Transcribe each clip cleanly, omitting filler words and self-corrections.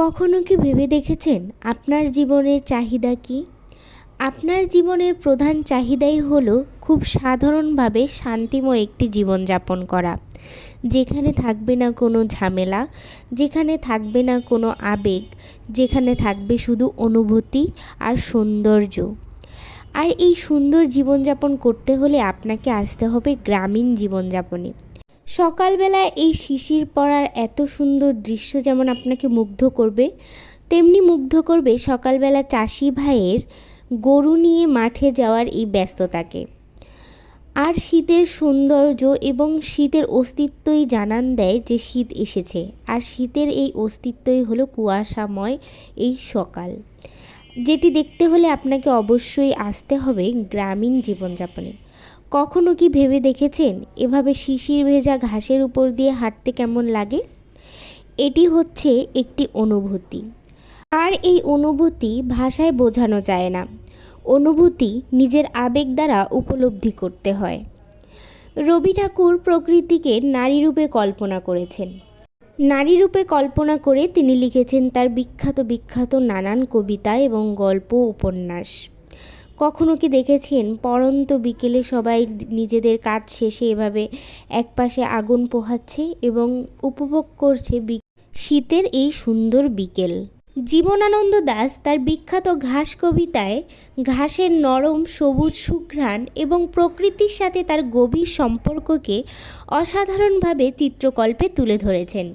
কখনো কি ভেবে দেখেছেন আপনার জীবনের চাহিদা কী? আপনার জীবনের প্রধান চাহিদাই হলো খুব সাধারণভাবে শান্তিময় একটি জীবনযাপন করা, যেখানে থাকবে না কোনো ঝামেলা, যেখানে থাকবে না কোনো আবেগ, যেখানে থাকবে শুধু অনুভূতি আর সৌন্দর্য। আর এই সুন্দর জীবনযাপন করতে হলে আপনাকে আসতে হবে গ্রামীণ জীবনযাপনে। সকালবেলায় এই শিশির পড়ার এত সুন্দর দৃশ্য যেমন আপনাকে মুগ্ধ করবে, তেমনি মুগ্ধ করবে সকালবেলা চাষি ভাইয়ের গরু নিয়ে মাঠে যাওয়ার এই ব্যস্ততাকে। আর শীতের সৌন্দর্য এবং শীতের অস্তিত্বই জানান দেয় যে শীত এসেছে। আর শীতের এই অস্তিত্বই হলো কুয়াশাময় এই সকাল, যেটি দেখতে হলে আপনাকে অবশ্যই আসতে হবে গ্রামীণ জীবনযাপনে। কখনো কি ভেবে দেখেছেন এভাবে শিশির ভেজা ঘাসের উপর দিয়ে হাঁটতে কেমন লাগে? এটি হচ্ছে একটি অনুভূতি, আর এই অনুভূতি ভাষায় বোঝানো যায় না। অনুভূতি নিজের আবেগ দ্বারা উপলব্ধি করতে হয়। রবি ঠাকুর প্রকৃতিকে নারী রূপে কল্পনা করেছেন। নারী রূপে কল্পনা করে তিনি লিখেছেন তার বিখ্যাত বিখ্যাত নানান কবিতা এবং গল্প উপন্যাস। কখনো কি দেখেছেন পড়ন্ত বিকেলে সবাই নিজেদের কাজ শেষে এভাবে একপাশে আগুন পোহাচ্ছে এবং উপভোগ করছে শীতের এই সুন্দর বিকেল? জীবনানন্দ দাশ তার বিখ্যাত ঘাস কবিতায় ঘাসের নরম সবুজ সুঘ্রাণ এবং প্রকৃতির সাথে তার গভীর সম্পর্ককে অসাধারণভাবে চিত্রকল্পে তুলে ধরেছেন।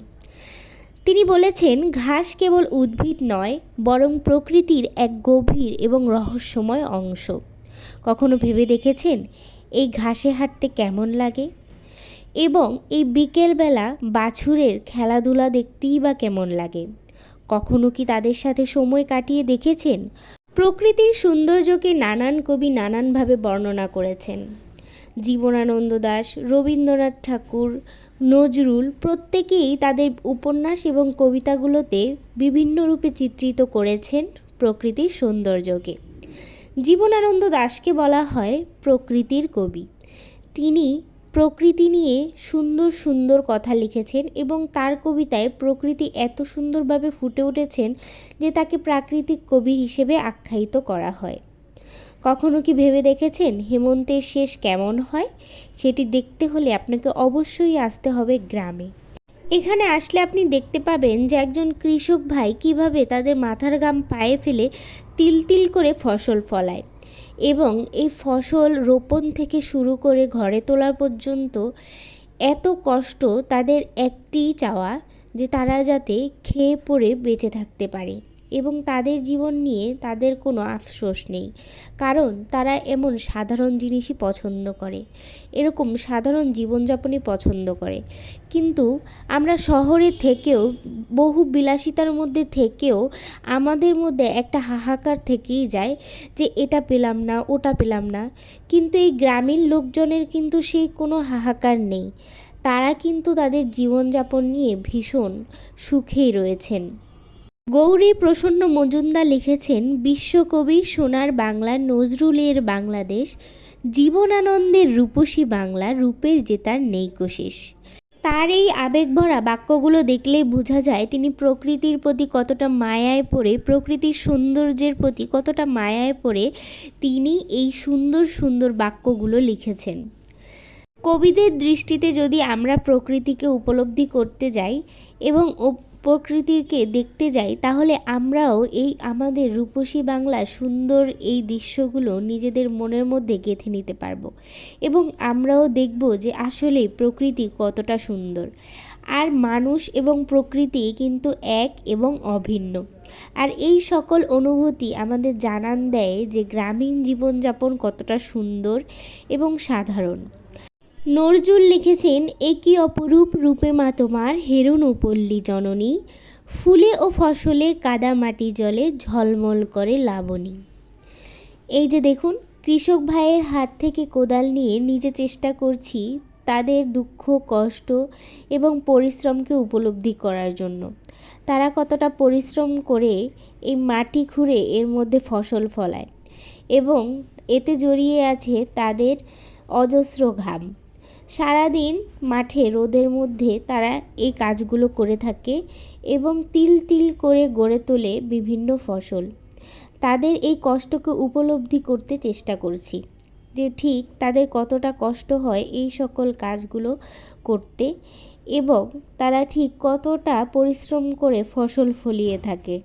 তিনি বলেছেন, ঘাস কেবল উদ্ভিদ নয়, বরং প্রকৃতির এক গভীর এবং রহস্যময় অংশ। কখনো ভেবে দেখেছেন এই ঘাসে হাঁটতে কেমন লাগে? এবং এই বিকেলবেলা বাছুরের খেলাধুলা দেখতেই বা কেমন লাগে? কখনো কি তাদের সাথে সময় কাটিয়ে দেখেছেন? প্রকৃতির সৌন্দর্যকে নানান কবি নানানভাবে বর্ণনা করেছেন। জীবনানন্দ দাশ, রবীন্দ্রনাথ ঠাকুর, নজরুল প্রত্যেকেই তাদের উপন্যাস এবং কবিতাগুলোতে বিভিন্ন রূপে চিত্রিত করেছেন প্রকৃতির সৌন্দর্যকে। জীবনানন্দ দাশকে বলা হয় প্রকৃতির কবি। তিনি প্রকৃতি নিয়ে সুন্দর সুন্দর কথা লিখেছেন এবং তার কবিতায় প্রকৃতি এত সুন্দরভাবে ফুটে উঠেছেন যে তাকে প্রাকৃতিক কবি হিসেবে আখ্যায়িত করা হয়। কখনো কি ভেবে দেখেছেন হেমন্তের শেষ কেমন হয়? সেটি দেখতে হলে আপনাকে অবশ্যই আসতে হবে গ্রামে। এখানে আসলে আপনি দেখতে পাবেন যে একজন কৃষক ভাই কিভাবে তাদের মাথার ঘাম পায়ে ফেলে তিল তিল করে ফসল ফলায় এবং এই ফসল রোপণ থেকে শুরু করে ঘরে তোলার পর্যন্ত এত কষ্ট। তাদের একটিই চাওয়া যে তারা যাতে খেয়ে পরে বেঁচে থাকতে পারে এবং তাদের জীবন নিয়ে তাদের কোনো আফসোস নেই, কারণ তারা এমন সাধারণ জিনিসই পছন্দ করে, এরকম সাধারণ জীবনযাপনই পছন্দ করে। কিন্তু আমরা শহরে থেকেও, বহু বিলাসিতার মধ্যে থেকেও আমাদের মধ্যে একটা হাহাকার থেকেই যায় যে এটা পেলাম না, ওটা পেলাম না। কিন্তু এই গ্রামীণ লোকজনের কিন্তু সেই কোনো হাহাকার নেই। তারা কিন্তু তাদের জীবনযাপন নিয়ে ভীষণ সুখেই রয়েছেন। গৌরী প্রসন্ন মজুমদার লিখেছেন, বিশ্বকবি সোনার বাংলা নজরুলের বাংলাদেশ, জীবনানন্দের রূপসী বাংলা, রূপের যে তার নেই কোশিস। তার এই আবেগভরা বাক্যগুলো দেখলেই বোঝা যায় তিনি প্রকৃতির প্রতি কতটা মায়ায় পড়ে, প্রকৃতির সৌন্দর্যের প্রতি কতটা মায়ায় পড়ে তিনি এই সুন্দর সুন্দর বাক্যগুলো লিখেছেন। কবিদের দৃষ্টিতে যদি আমরা প্রকৃতিকে উপলব্ধি করতে যাই এবং প্রকৃতিকে দেখতে যাই, তাহলে আমরাও এই আমাদের রূপসী বাংলার সুন্দর এই দৃশ্যগুলো নিজেদের মনের মধ্যে গেঁথে নিতে পারবো এবং আমরাও দেখব যে আসলে প্রকৃতি কতটা সুন্দর। আর মানুষ এবং প্রকৃতি কিন্তু এক এবং অভিন্ন। আর এই সকল অনুভূতি আমাদের জানান দেয় যে গ্রামীণ জীবনযাপন কতটা সুন্দর এবং সাধারণ। নজরুল লিখেছেন, একি অপরূপ রূপে মা তোমার, হেরুন পল্লী জননী, ফুলে ও ফসলে কাদা মাটি জলে ঝলমল করে লাবণী। এই যে দেখুন, কৃষক ভাইয়ের হাত থেকে কোদাল নিয়ে নিজে চেষ্টা করছি তাদের দুঃখ, কষ্ট এবং পরিশ্রমকে উপলব্ধি করার জন্য। তারা কতটা পরিশ্রম করে এই মাটি খুঁড়ে এর মধ্যে ফসল ফলায় এবং এতে জড়িয়ে আছে তাদের অজস্র ঘাম। সারাদিন মাঠে রোদের মধ্যে তারা এই কাজগুলো করে থাকে এবং তিল তিল করে গড়ে তোলে বিভিন্ন ফসল। তাদের এই কষ্টকে উপলব্ধি করতে চেষ্টা করছি যে ঠিক তাদের কতটা কষ্ট হয় এই সকল কাজগুলো করতে এবং তারা ঠিক কতটা পরিশ্রম করে ফসল ফলিয়ে থাকে।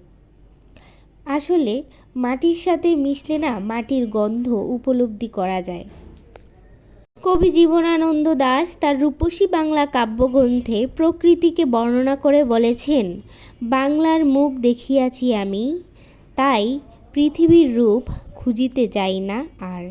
আসলে মাটির সাথে মিশলে না মাটির গন্ধ উপলব্ধি করা যায়। কবি জীবনানন্দ দাশ তার রূপসী বাংলা কাব্যগ্রন্থে প্রকৃতিকে বর্ণনা করে বলেছেন, বাংলার মুখ দেখিয়াছি আমি, তাই পৃথিবীর রূপ খুঁজিতে যাই না আর।